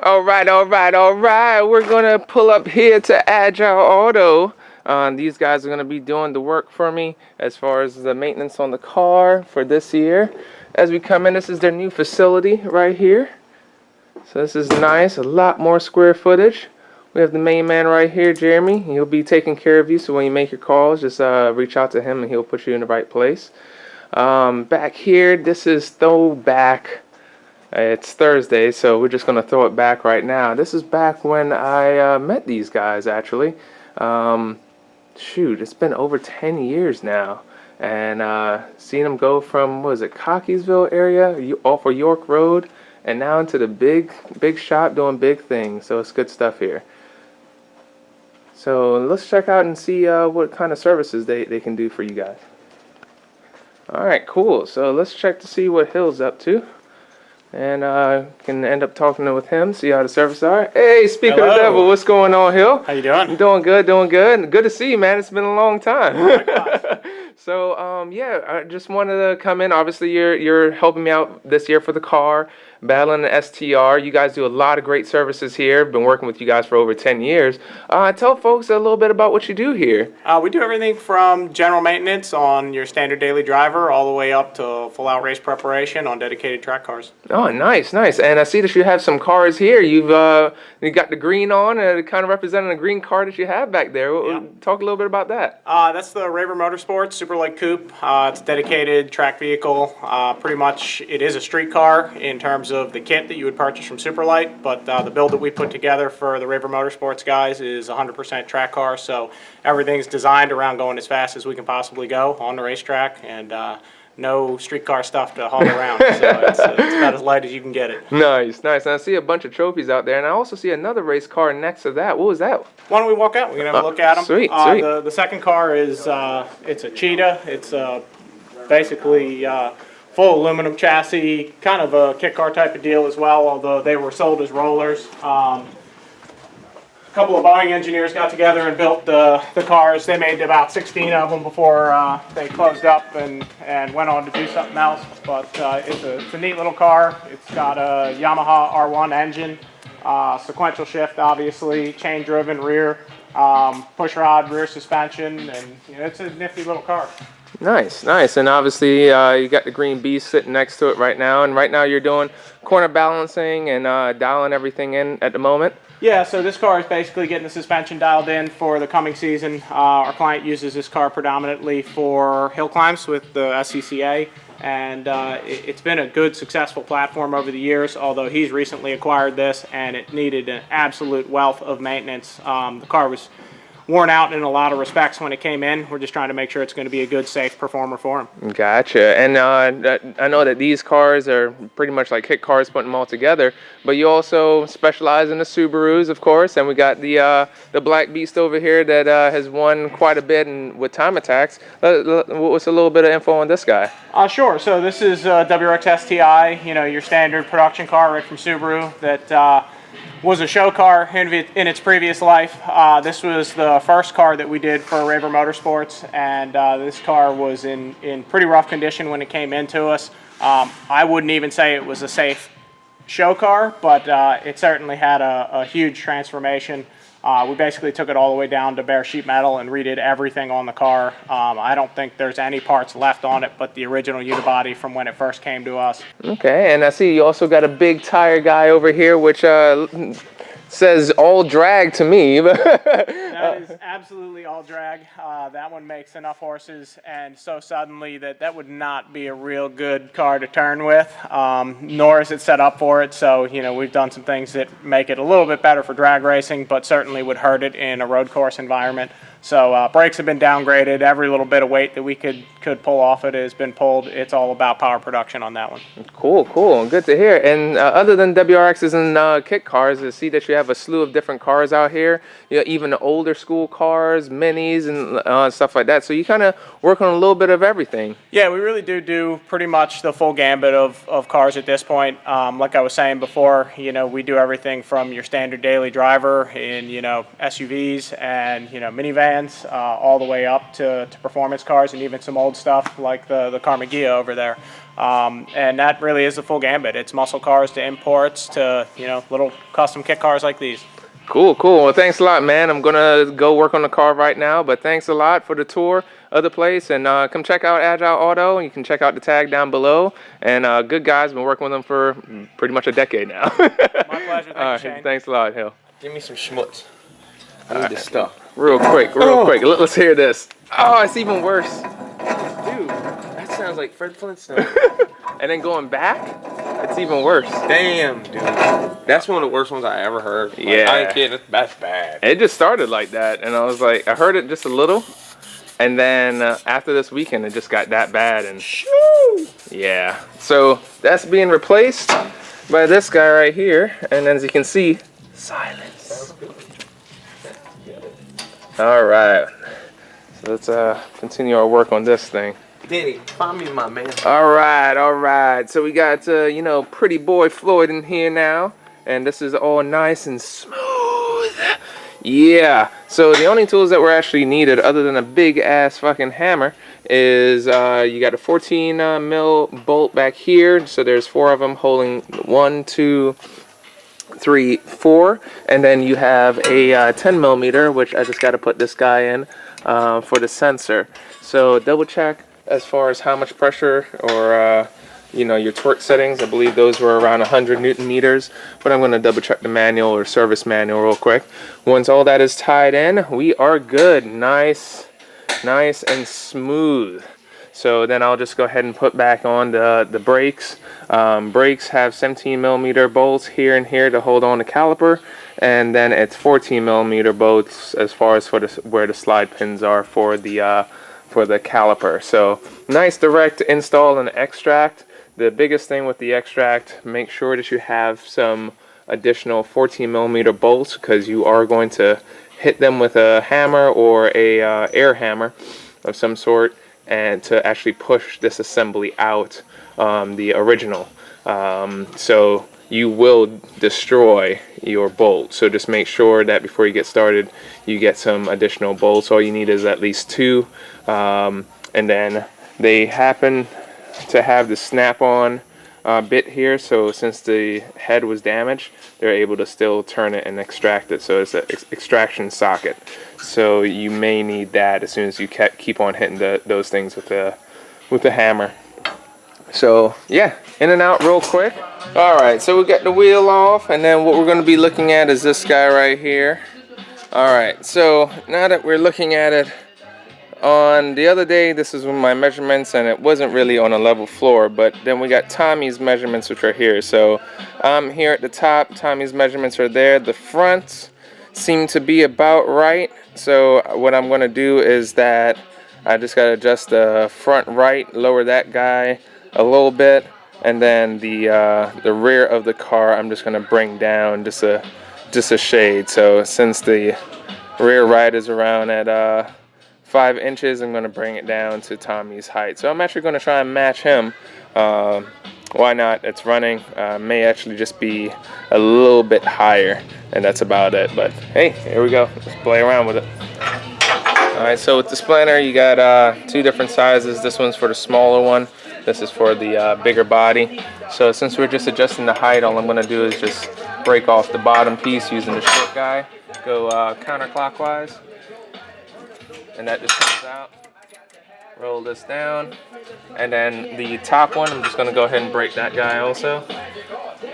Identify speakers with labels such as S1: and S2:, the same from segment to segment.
S1: All right, all right, all right. We're gonna pull up here to Agile Auto. These guys are gonna be doing the work for me as far as the maintenance on the car for this year. As we come in, this is their new facility right here. So this is nice, a lot more square footage. We have the main man right here, Jeremy. He'll be taking care of you, so when you make your calls, just reach out to him and he'll put you in the right place. Back here, this is throwback. It's Thursday, so we're just going to throw it back right now. This is back when I met these guys, actually. Shoot, it's been over 10 years now. And seen them go from, what was it, Cockeysville area, off of York Road, and now into the big shop doing big things. So it's good stuff here. So let's check out and see what kind of services they can do for you guys. Alright, cool. So let's check to see what Hill's up to. And can end up talking with him, see how the services are. Hey, speaker of the devil, what's going on, Hill?
S2: How you doing?
S1: I'm doing good, doing good. Good to see you, man. It's been a long time. So, yeah, I just wanted to come in. Obviously, you're helping me out this year for the car, battling the STR. You guys do a lot of great services here. Been working with you guys for over 10 years. Tell folks a little bit about what you do here.
S2: We do everything from general maintenance on your standard daily driver all the way up to full-out race preparation on dedicated track cars.
S1: Oh, nice, nice. And I see that you have some cars here. You got the green on, and kind of representing a green car that you have back there.
S2: Yeah.
S1: Talk a little bit about that.
S2: That's the Raver Motorsprts Super Light Coupe. It's a dedicated track vehicle. Pretty much it is a street car in terms of the kit that you would purchase from Super Light, but the build that we put together for the Raver Motorsports guys is 100% track car, so everything's designed around going as fast as we can possibly go on the racetrack, and no streetcar stuff to haul around, so it's about as light as you can get it.
S1: Nice, nice. And I see a bunch of trophies out there, and I also see another race car next to that. What was that?
S2: Why don't we walk out? We can have a look at them.
S1: Sweet, sweet.
S2: The second car is it's a Cheetah. It's basically full aluminum chassis, kind of a kit car type of deal as well, although they were sold as rollers. A couple of Boeing engineers got together and built the cars. They made about 16 of them before they closed up and went on to do something else. But it's a neat little car. It's got a Yamaha R1 engine, sequential shift, obviously, chain-driven rear, push rod, rear suspension, and it's a nifty little car.
S1: Nice, nice. And obviously you got the green beast sitting next to it right now. And right now you're doing corner balancing and dialing everything in at the moment.
S2: Yeah, so this car is basically getting the suspension dialed in for the coming season. Our client uses this car predominantly for hill climbs with the SCCA, and it's been a good, successful platform over the years, although he's recently acquired this, and it needed an absolute wealth of maintenance. The car was worn out in a lot of respects when it came in. We're just trying to make sure it's going to be a good, safe performer for him.
S1: Gotcha. And I know that these cars are pretty much like hit cars, putting them all together, but you also specialize in the Subarus, of course, and we got the Black Beast over here that has won quite a bit with time attacks. What's a little bit of info on this guy?
S2: Sure. So this is WRX STi, your standard production car right from Subaru that was a show car in its previous life. This was the first car that we did for Raver Motorsports, and this car was in pretty rough condition when it came into us. I wouldn't even say it was a safe show car, but it certainly had a huge transformation. We basically took it all the way down to bare sheet metal and redid everything on the car. I don't think there's any parts left on it but the original unibody from when it first came to us.
S1: Okay, and I see you also got a big tire guy over here, which says all drag to me.
S2: That is absolutely all drag. That one makes enough horses, and so suddenly that would not be a real good car to turn with, nor is it set up for it. So, we've done some things that make it a little bit better for drag racing, but certainly would hurt it in a road course environment. So brakes have been downgraded. Every little bit of weight that we could pull off it has been pulled. It's all about power production on that one.
S1: Cool, cool. Good to hear. And other than WRXs and kit cars, I see that you have a slew of different cars out here. Even the older school cars, minis, and stuff like that. So you kind of work on a little bit of everything.
S2: Yeah, we really do pretty much the full gambit of cars at this point. Like I was saying before, we do everything from your standard daily driver in, SUVs and, minivans vans all the way up to performance cars and even some old stuff like the Carmagia over there. And that really is the full gambit. It's muscle cars to imports to, you know, little custom kit cars like these.
S1: Cool, cool. Well, thanks a lot, man. I'm gonna go work on the car right now, but thanks a lot for the tour of the place, and come check out Agile Auto. You can check out the tag down below, and good guys. Been working with them for pretty much a decade now.
S2: My pleasure. Thank you, Shane.
S1: Thanks a lot, Hill.
S3: Give me some schmutz. I need this stuff.
S1: Real quick. Let's hear this. Oh, it's even worse.
S3: Dude, that sounds like Fred Flintstone.
S1: And then going back, it's even worse.
S3: Damn, dude. That's one of the worst ones I ever heard. Like,
S1: Yeah.
S3: I ain't kidding. That's bad.
S1: It just started like that, and I was like, I heard it just a little, and then after this weekend, it just got that bad, and yeah. So that's being replaced by this guy right here, and as you can see, silence. All right. So let's continue our work on this thing.
S3: Danny, find me my man.
S1: All right. So we got, you know, pretty boy Floyd in here now. And this is all nice and smooth. Yeah. So the only tools that were actually needed, other than a big ass fucking hammer, is you got a 14 mil bolt back here. So there's 4 of them holding 1, 2, 3, 4. And then you have a 10 millimeter, which I just got to put this guy in for the sensor. So double check as far as how much pressure or you know, your torque settings. I believe those were around 100 Newton meters, but I'm going to double check the manual or service manual real quick. Once all that is tied in, we are good. Nice and smooth. So then I'll just go ahead and put back on the brakes. Brakes have 17 millimeter bolts here and here to hold on the caliper, and then it's 14 millimeter bolts as far as for where the slide pins are for the caliper. So nice direct install and extract. The biggest thing with the extract, make sure that you have some additional 14 millimeter bolts, because you are going to hit them with a hammer or a air hammer of some sort, and to actually push this assembly out, the original. So you will destroy your bolt. So just make sure that before you get started, you get some additional bolts. All you need is at least 2. And then they happen to have the snap-on bit here, so since the head was damaged, they're able to still turn it and extract it. So it's an extraction socket. So you may need that as soon as you keep on hitting those things with the hammer. So yeah, in and out real quick. All right, so we got the wheel off, and then what we're going to be looking at is this guy right here. All right, so now that we're looking at it, on the other day, this is my measurements, and it wasn't really on a level floor, but then we got Tommy's measurements, which are here. So here at the top, Tommy's measurements are there. The fronts seem to be about right. So what I'm going to do is that I just got to adjust the front right, lower that guy a little bit, and then the rear of the car I'm just going to bring down just a shade. So since the rear right is around at 5 inches, I'm going to bring it down to Tommy's height. So I'm actually going to try and match him. Why not? It's running. May actually just be a little bit higher, and that's about it. But hey, here we go. Let's play around with it. Alright, so with the splinter, you got 2 different sizes. This one's for the smaller one. This is for the bigger body. So since we're just adjusting the height, all I'm going to do is just break off the bottom piece using the short guy. Go counterclockwise. And that just comes out. Roll this down. And then the top one, I'm just going to go ahead and break that guy also.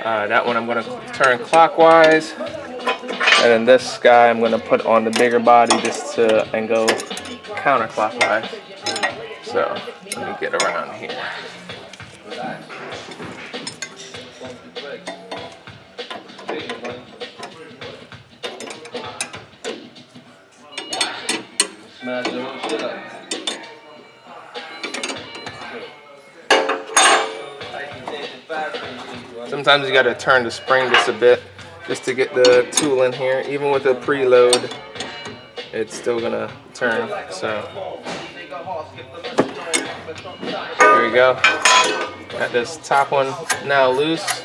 S1: That one I'm going to turn clockwise. And then this guy I'm going to put on the bigger body and go counterclockwise. So let me get around here. Sometimes you got to turn the spring just a bit, just to get the tool in here. Even with the preload, it's still gonna turn. So there we go. Got this top one now loose.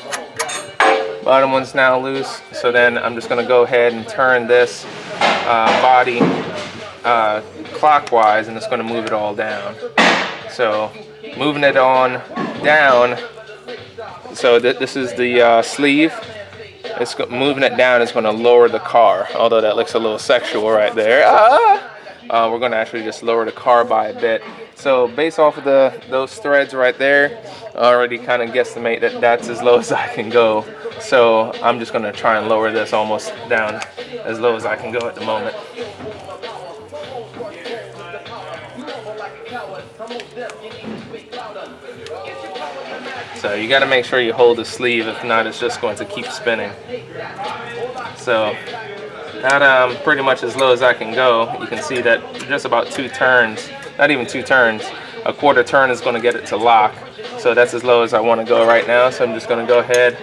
S1: Bottom one's now loose. So then I'm just gonna go ahead and turn this body clockwise, and it's going to move it all down. So moving it on down, so this is the sleeve. It's moving it down is going to lower the car, although that looks a little sexual right there. We're going to actually just lower the car by a bit. So based off of those threads right there, I already kind of guesstimate that that's as low as I can go. So I'm just going to try and lower this almost down as low as I can go at the moment. So you got to make sure you hold the sleeve, if not it's just going to keep spinning. So that pretty much as low as I can go. You can see that just about 2 turns, not even 2 turns, a quarter turn is going to get it to lock. So that's as low as I want to go right now. So I'm just going to go ahead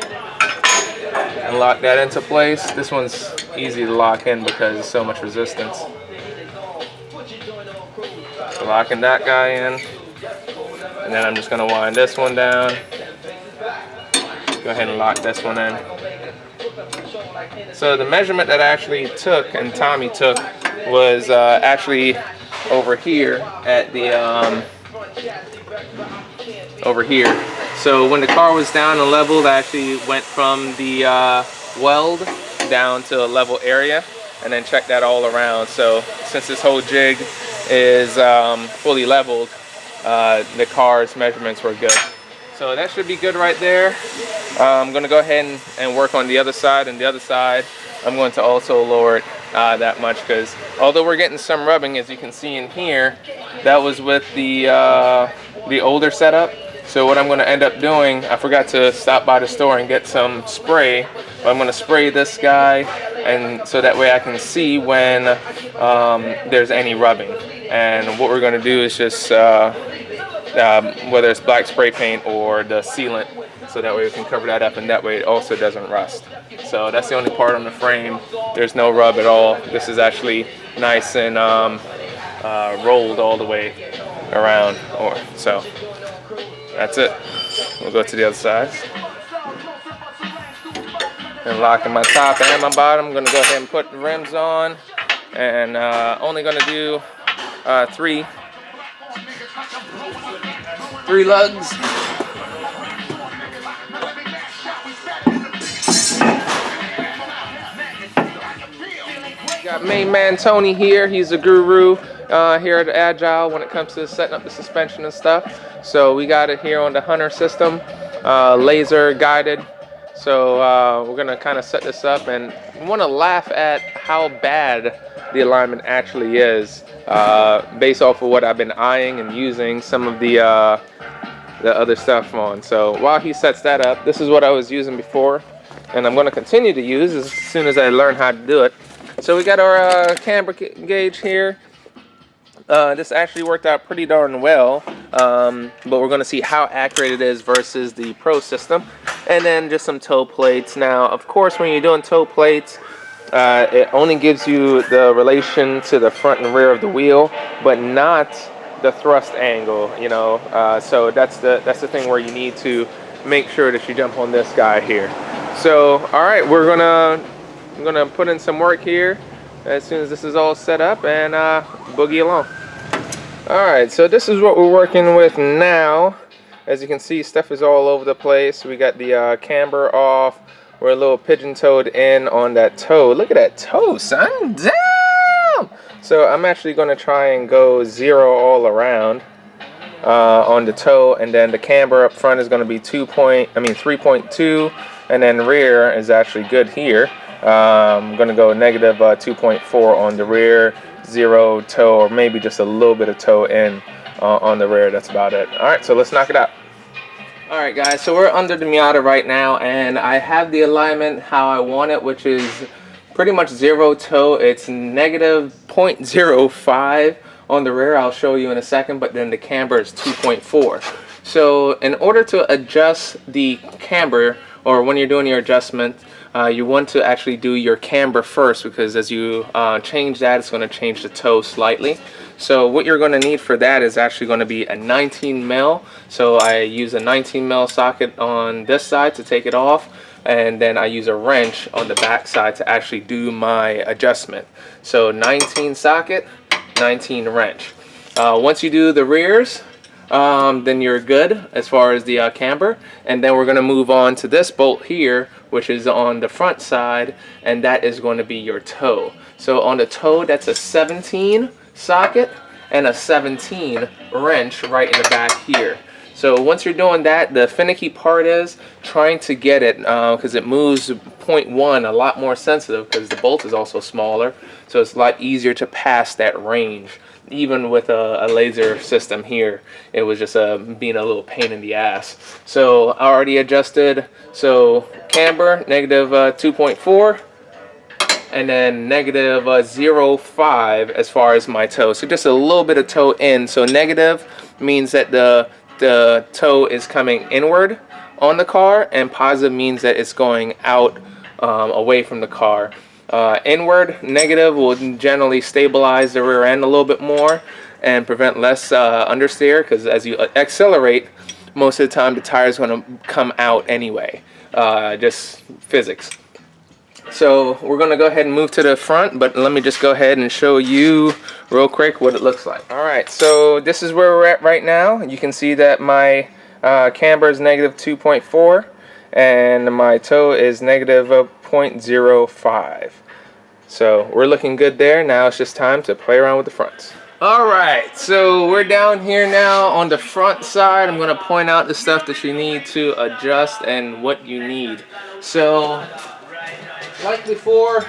S1: and lock that into place. This one's easy to lock in because there's so much resistance. So locking that guy in, and then I'm just going to wind this one down. Go ahead and lock this one in. So the measurement that I actually took and Tommy took was actually over here at the over here. So when the car was down and leveled, I actually went from the weld down to a level area and then checked that all around. So since this whole jig is fully leveled, the car's measurements were good. So that should be good right there. I'm going to go ahead and work on the other side, and the other side I'm going to also lower it that much, because although we're getting some rubbing, as you can see in here, that was with the older setup. So what I'm going to end up doing, I forgot to stop by the store and get some spray, but I'm going to spray this guy, and so that way I can see when there's any rubbing. And what we're going to do is just whether it's black spray paint or the sealant, so that way we can cover that up, and that way it also doesn't rust. So that's the only part on the frame. There's no rub at all. This is actually nice and rolled all the way around. So that's it. We'll go to the other side. And locking my top and my bottom. I'm going to go ahead and put the rims on, and only going to do three lugs. Got main man Tony here. He's a guru here at Agile when it comes to setting up the suspension and stuff. So we got it here on the Hunter system, laser guided. So we're gonna kind of set this up, and we want to laugh at how bad the alignment actually is, based off of what I've been eyeing and using some of the other stuff on. So while he sets that up, this is what I was using before, and I'm going to continue to use as soon as I learn how to do it. So we got our camber gauge here. This actually worked out pretty darn well, but we're going to see how accurate it is versus the Pro system. And then just some toe plates. Now, of course, when you're doing toe plates, it only gives you the relation to the front and rear of the wheel, but not the thrust angle, you know. So that's the thing where you need to make sure that you jump on this guy here. So all right, I'm gonna put in some work here as soon as this is all set up, and boogie along. All right, so this is what we're working with now. As you can see, stuff is all over the place. We got the camber off. We're a little pigeon-toed in on that toe. Look at that toe, son. Damn! So I'm actually going to try and go 0 all around on the toe, and then the camber up front is going to be 3.2, and then rear is actually good here. I'm going to go negative 2.4 on the rear, 0 toe, or maybe just a little bit of toe in on the rear. That's about it. All right, so let's knock it out. All right, guys, so we're under the Miata right now, and I have the alignment how I want it, which is pretty much 0 toe. It's negative 0.05 on the rear. I'll show you in a second, but then the camber is 2.4. So in order to adjust the camber, or when you're doing your adjustment, you want to actually do your camber first, because as you change that, it's going to change the toe slightly. So what you're going to need for that is actually going to be a 19 mil. So I use a 19 mil socket on this side to take it off, and then I use a wrench on the back side to actually do my adjustment. So 19 socket, 19 wrench. Once you do the rears, then you're good as far as the camber, and then we're going to move on to this bolt here, which is on the front side, and that is going to be your toe. So on the toe, that's a 17 socket and a 17 wrench right in the back here. So once you're doing that, the finicky part is trying to get it, because it moves 0.1 a lot more sensitive, because the bolt is also smaller, so it's a lot easier to pass that range. Even with a laser system here, it was just being a little pain in the ass. So I already adjusted. So camber negative 2.4, and then negative 0.5 as far as my toe. So just a little bit of toe in. So negative means that the toe is coming inward on the car, and positive means that it's going out away from the car. Inward, negative, will generally stabilize the rear end a little bit more and prevent less understeer, because as you accelerate, most of the time the tire is going to come out anyway, just physics. So we're going to go ahead and move to the front, but let me just go ahead and show you real quick what it looks like. Alright, so this is where we're at right now. You can see that my camber is negative 2.4 and my toe is negative 0.05. So we're looking good there. Now it's just time to play around with the fronts. Alright, so we're down here now on the front side. I'm going to point out the stuff that you need to adjust and what you need. So like before,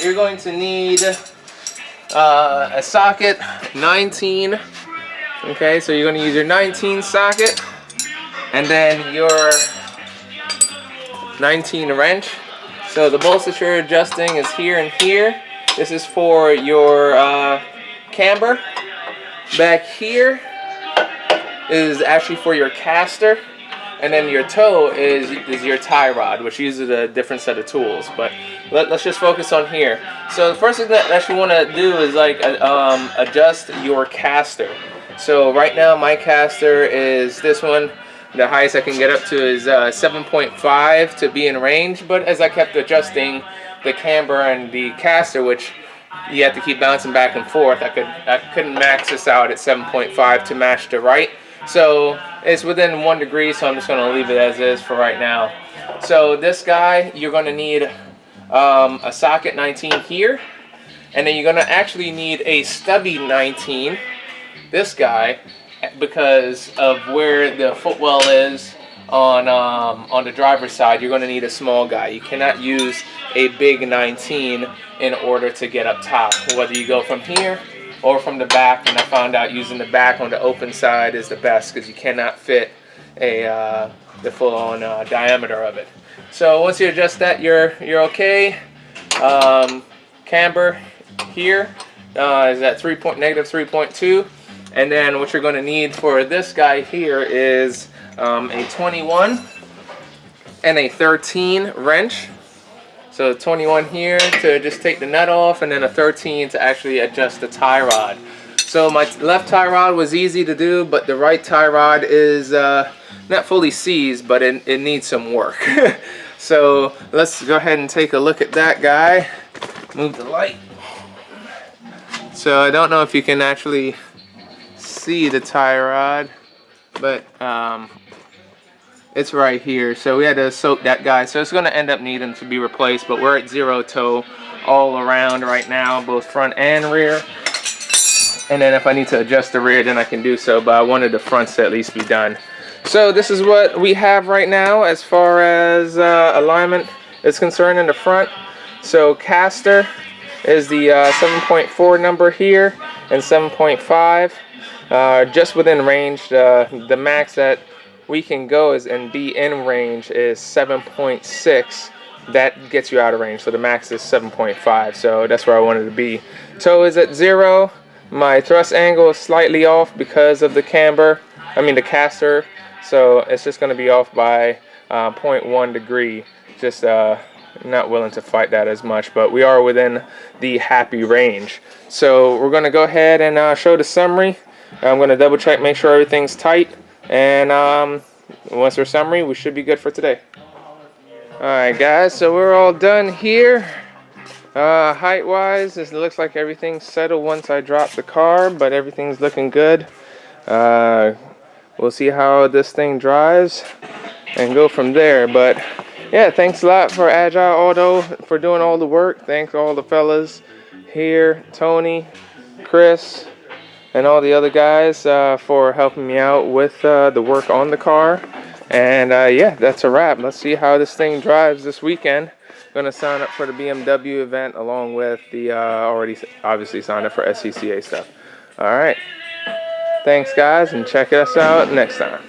S1: you're going to need a socket 19. Okay, so you're going to use your 19 socket, and then your 19 wrench. So the bolts that you're adjusting is here and here. This is for your camber. Back here is actually for your caster. And then your toe is your tie rod, which uses a different set of tools. But let's just focus on here. So the first thing that you want to do is like adjust your caster. So right now my caster is this one. The highest I can get up to is 7.5 to be in range. But as I kept adjusting the camber and the caster, which you have to keep bouncing back and forth, I couldn't max this out at 7.5 to match the right. So it's within 1 degree, so I'm just going to leave it as is for right now. So this guy, you're going to need a socket 19 here, and then you're going to actually need a stubby 19, this guy, because of where the footwell is on the driver's side. You're going to need a small guy. You cannot use a big 19 in order to get up top, whether you go from here or from the back. And I found out using the back on the open side is the best, because you cannot fit the full-on diameter of it. So once you adjust that, you're okay. Camber here is at negative 3.2, and then what you're going to need for this guy here is a 21 and a 13 wrench. So 21 here to just take the nut off, and then a 13 to actually adjust the tie rod. So my left tie rod was easy to do, but the right tie rod is not fully seized, but it needs some work. So let's go ahead and take a look at that guy. Move the light. So I don't know if you can actually see the tie rod, but it's right here. So we had to soak that guy, so it's going to end up needing to be replaced, but we're at 0 toe all around right now, both front and rear. And then if I need to adjust the rear, then I can do so, but I wanted the fronts to at least be done. So this is what we have right now as far as alignment is concerned in the front. So caster is the 7.4 number here, and 7.5 just within range. The max that we can go and be in range is 7.6. That gets you out of range, so the max is 7.5. So that's where I wanted to be. Toe is at 0. My thrust angle is slightly off because of the the caster. So it's just going to be off by 0.1 degree. Just not willing to fight that as much, but we are within the happy range. So we're going to go ahead and show the summary. I'm going to double check, make sure everything's tight, and once we're summary, we should be good for today. Alright guys, so we're all done here. Height wise, it looks like everything's settled once I drop the car, but everything's looking good. We'll see how this thing drives and go from there. But yeah, thanks a lot for Agile Auto for doing all the work. Thanks all the fellas here, Tony, Chris, and all the other guys for helping me out with the work on the car. And yeah, that's a wrap. Let's see how this thing drives this weekend. Gonna sign up for the BMW event along with the already obviously signed up for SCCA stuff. All right, thanks guys, and check us out next time.